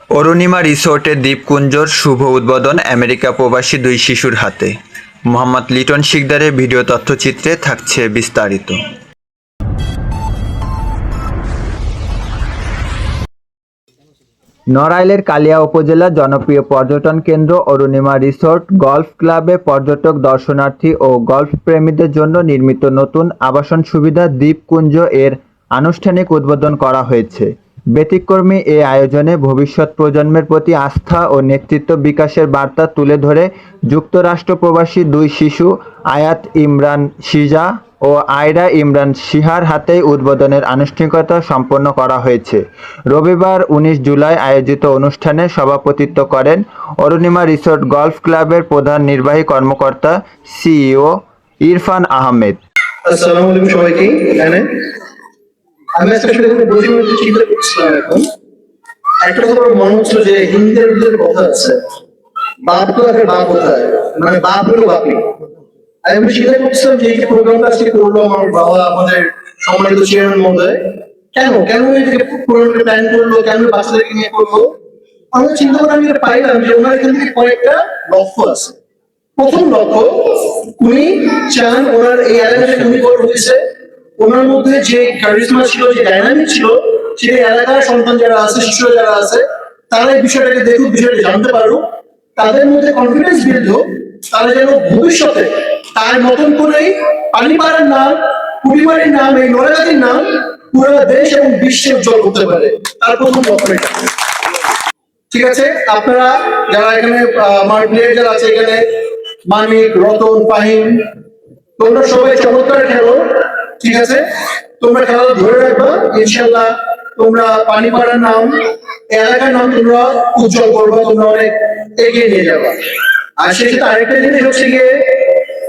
অরুণিমা রিসোর্টের দ্বীপপুঞ্জর শুভ উদ্বোধন আমেরিকা প্রবাসী দুই শিশুর হাতে। মোহাম্মদ লিটন শিকদারের ভিডিও তথ্যচিত্রে থাকছে বিস্তারিত। নড়াইলের কালিয়া উপজেলার জনপ্রিয় পর্যটন কেন্দ্র অরুণিমা রিসোর্ট গলফ ক্লাবে পর্যটক, দর্শনার্থী ও গলফ প্রেমীদের জন্য নির্মিত নতুন আবাসন সুবিধা দ্বীপপুঞ্জ এর আনুষ্ঠানিক উদ্বোধন করা হয়েছে। ব্যতিক্রমী এ আয়োজনে ভবিষ্যৎ প্রজন্মের প্রতি আস্থা ও নেতৃত্ব বিকাশের বার্তা তুলে ধরে যুক্তরাষ্ট্র প্রবাসী দুই শিশু আয়াত ইমরান শিজা ও আয়রা ইমরান সিহার হাতেই উদ্বোধনের আনুষ্ঠানিকতা সম্পন্ন করা হয়েছে। রবিবার ১৯ জুলাই আয়োজিত অনুষ্ঠানে সভাপতিত্ব করেন অরুণিমা রিসোর্ট গলফ ক্লাবের প্রধান নির্বাহী কর্মকর্তা সিইও ইরফান আহমেদ। আসসালামু আলাইকুম সবাইকে। আমি আজকে আসলে বসে বসে চিন্তা করছিলাম, এখন একটা কথা মনে হচ্ছিল যে হিন্দের ভিতরে কথা আছে, বাপ তো আগে বাপ কোথায়, মানে বাপ হলো বাপই। আমি চিন্তা করছিলাম যে এই যে প্রোগ্রামটা আজকে করলো আমার বাবা, আমাদের সম্মানিত চেয়ারম্যান মহোদয়, কেন কেন এই প্রোগ্রামটা প্ল্যান করলো, কেন বাচ্চাদেরকে নিয়ে করলো। আমরা চিন্তা করে আমি পাইলাম যে ওনার এখান থেকে কয়েকটা লক্ষ্য আছে। প্রথম লক্ষ্য, উনি চান ওনার এই এলাকাটা উন্নীত হয়েছে, ওনার মধ্যে যে কারিজমা ছিল, যে ডাইনামিক ছিল, সেই এলাকার সন্তান যারা আছে, শিশুরা যারা আছে, তারা এই বিষয়টাকে দেখুক, বিষয়টা জানতে পারুক, তাদের মধ্যে কনফিডেন্স বিল্ড হোক, তারা যেন ভবিষ্যতে তার মতন করেই পানিপাড়ার নাম, কুড়িবাড়ির নাম, এই নড়াগাতির নাম পুরো দেশ এবং বিশ্বে উজ্জ্বল করতে পারে। তার প্রথম লক্ষ্য এটা। ঠিক আছে, আপনারা যারা এখানে আমার প্লেয়ার যারা আছে এখানে, মানিক, রতন, ফাহিম, তোমরা সবাই চমৎকার খেলো। ঠিক আছে, তোমরা খেলা ধরে রাখবা, ইনশাল্লাহ তোমরা পানিপাড়ার নাম, এলাকার নাম তোমরা উজ্জ্বল করবা, তোমরা অনেক এগিয়ে নিয়ে যাবা। আর সেই সাথে আরেকটা জিনিস হচ্ছে গিয়ে,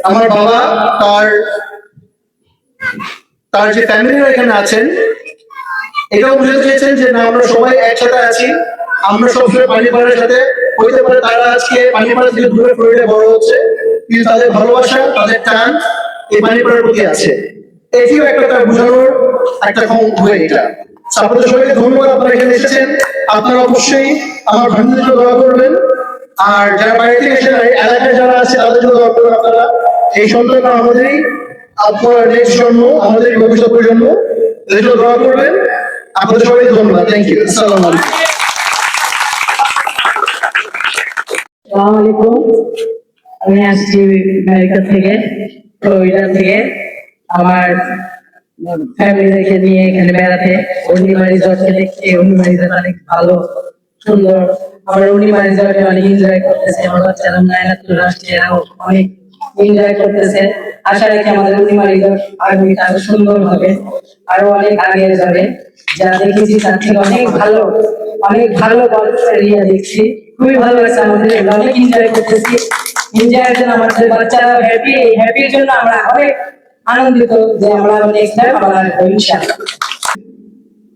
আমার বাবা তার যে ফ্যামিলিরা এখানে আছেন, এটাও বুঝতে চেয়েছেন যে না, আমরা সবাই একসাথে আছি, আমরা সবসময় পানিপাড়ার সাথে হইতে পারে। তারা আজকে পানিপাড়া থেকে দূরে ফ্লোরিডা বড় হচ্ছে, কিন্তু তাদের ভালোবাসা, তাদের টান এই পানিপাড়ার প্রতি আছে। এটিও একটা তার বোঝানোর একটা হয়ে এটা। আপনাদের সবাইকে ধন্যবাদ, আপনারা এখানে এসেছেন। আপনারা অবশ্যই আমার ভান্ডারের জন্য দোয়া করবেন, আর যারা বাইরে থেকে এসে এলাকায় যারা আছে তাদের জন্য দোয়া করবেন। আপনারা এই সন্তানরা আমাদেরই, আপনার নেক্সট জন্ম, আমাদের ভবিষ্যৎ প্রজন্ম, এদের জন্য দোয়া করবেন। আপনাদের সবাইকে ধন্যবাদ। Thank you. আসসালামু আলাইকুম। আসসালামু আলাইকুম। আমি আসছি আমেরিকা থেকে, ফ্লোরিডা থেকে, আমার ফ্যামিলিকে নিয়ে এখানে বেড়াতে। অরুণিমা রিসর্টকে দেখতে, অরুণিমা রিসর্ট অনেক ভালো, সুন্দর। আমরা অরুণিমা রিসর্টে অনেক এনজয় করতেছি, আমার বাচ্চারা নায়নাতুল আসছে, এরাও অনেক এনজয় করতেছে। আশা রাখি আমাদের অরুণিমা রিসর্ট আগামীতে আরো সুন্দর হবে, আরো অনেক আগে যাবে। যা দেখেছি তার থেকে অনেক ভালো, অনেক ভালো গল্প এরিয়া দেখছি, খুবই ভালো লাগছে আমাদের, অনেক এনজয় করতেছি। এনজয়ের জন্য আমাদের বাচ্চারা হ্যাপি, হ্যাপির জন্য আমরা অনেক আনন্দিত যে আমরা নেক্সট টাইম আবার ইনশাআল্লাহ।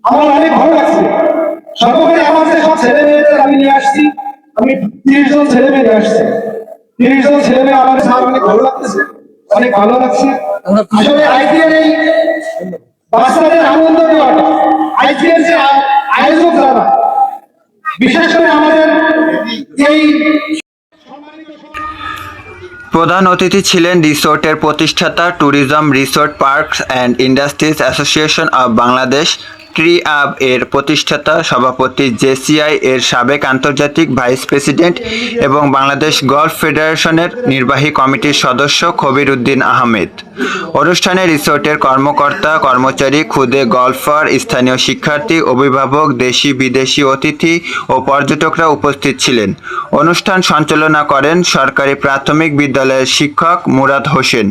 আমার অনেক ভালো লাগছে। সর্বোপরি আমাদের সব ছেলে মেয়েদের আমি নিয়ে আসছি, আমি 30 জন ছেলে মেয়ে নিয়ে আসছি। 30 জন ছেলে মেয়ে আমার সাথে অনেক ভালো লাগতেছে, অনেক ভালো লাগছে। আসলে আইপিএল এই বাচ্চাদের আনন্দ দেওয়াটা, আইপিএল যে আয়োজক যারা, বিশেষ করে আমাদের এই প্রধান অতিথি ছিলেন রিসোর্টের প্রতিষ্ঠাতা tourism resort parks and industries association of Bangladesh TRIAB এর প্রতিষ্ঠাতা সভাপতি, জেসিআই এর সাবেক আন্তর্জাতিক ভাইস প্রেসিডেন্ট এবং বাংলাদেশ গলফ ফেডারেশনের নির্বাহী কমিটির সদস্য খবির উদ্দিন আহমেদ। অনুষ্ঠানে রিসোর্টের কর্মকর্তা, কর্মচারী, খুদে গলফার, স্থানীয় শিক্ষার্থী, অভিভাবক, দেশি বিদেশি অতিথি ও পর্যটকরা উপস্থিত ছিলেন। অনুষ্ঠান সঞ্চালনা করেন সরকারি প্রাথমিক বিদ্যালয়ের শিক্ষক মুরাদ হোসেন।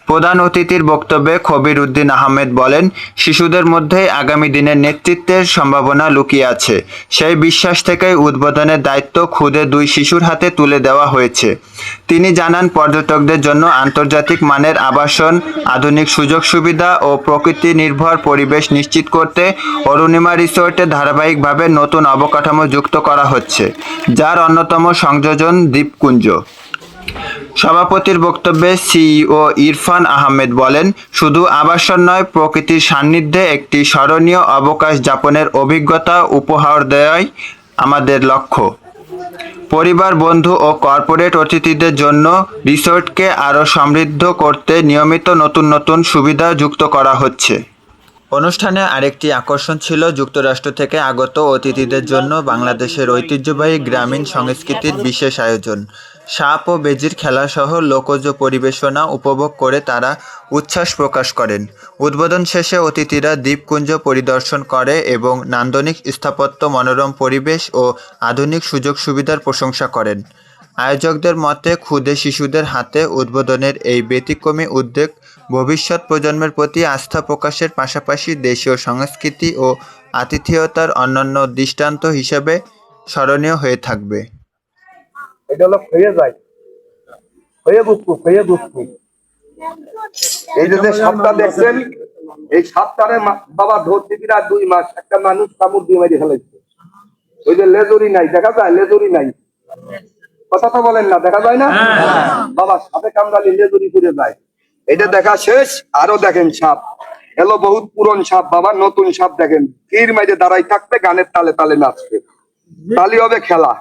প্রধান অতিথির বক্তব্যে খবির উদ্দিন আহমেদ বলেন, শিশুদের মধ্যে আগামী দিনে নেতৃত্বের সম্ভাবনা লুকিয়ে আছে। সেই বিশ্বাস থেকেই উদ্বোধনের দায়িত্ব খুদে দুই শিশুর হাতে তুলে দেওয়া হয়েছে। তিনি জানান, পর্যটকদের জন্য আন্তর্জাতিক মানের আবাসন, আধুনিক সুযোগ সুবিধা ও প্রকৃতি নির্ভর পরিবেশ নিশ্চিত করতে অরুণিমা রিসোর্টে ধারাবাহিকভাবে নতুন অবকাঠামো যুক্ত করা হচ্ছে, যার অন্যতম সংযোজন দ্বীপপুঞ্জ। সভাপতির বক্তব্যে সিইও ইরফান আহমেদ বলেন, শুধু আবাসন নয়, প্রকৃতির সান্নিধ্যে একটি স্মরণীয় অবকাশ যাপনের অভিজ্ঞতা উপহার দেওয়াই আমাদের লক্ষ্য। পরিবার, বন্ধু ও কর্পোরেট অতিথিদের জন্য রিসোর্টকে আরও সমৃদ্ধ করতে নিয়মিত নতুন নতুন সুবিধা যুক্ত করা হচ্ছে। অনুষ্ঠানে আরেকটি আকর্ষণ ছিল যুক্তরাষ্ট্র থেকে আগত অতিথিদের জন্য বাংলাদেশের ঐতিহ্যবাহী গ্রামীণ সংস্কৃতির বিশেষ আয়োজন। সাপ ও বেজির খেলাসহ লোকজ পরিবেশনা উপভোগ করে তারা উচ্ছ্বাস প্রকাশ করেন। উদ্বোধন শেষে অতিথিরা দ্বীপপুঞ্জ পরিদর্শন করে এবং নান্দনিক স্থাপত্য, মনোরম পরিবেশ ও আধুনিক সুযোগ সুবিধার প্রশংসা করেন। আয়োজকদের মতে ক্ষুদে শিশুদের হাতে উদ্বোধনের এই ব্যতিক্রমী উদ্যোগ ভবিষ্যৎ প্রজন্মের প্রতি আস্থা প্রকাশের পাশাপাশি দেশীয় সংস্কৃতি ও আতিথেয়তার অনন্য দৃষ্টান্ত হিসেবে স্মরণীয় হয়ে থাকবে। এটা হলো হয়ে বুকু এই যে সাপটা দেখছেন, এই সাপটারে বাবা ধরতে বিরাট 2 মাস একটা মানুষ কামড় দিয়ে মেরে ফেলেছে। ওই যে লেজুরি নাই, দেখা যায় লেজুরি নাই, কথা তো বলেন না, দেখা যায় না বাবা, সাপে কামড়ালে লেজুরি পুড়ে যায়। এটা দেখা শেষ, আরো দেখেন সাপ এলো, বহুত পুরন সাপ বাবা, নতুন সাপ দেখেন তীর মাইরে দাঁড়াই থাকবে, গানের তালে তালে নাচবে, তালি হবে খেলা।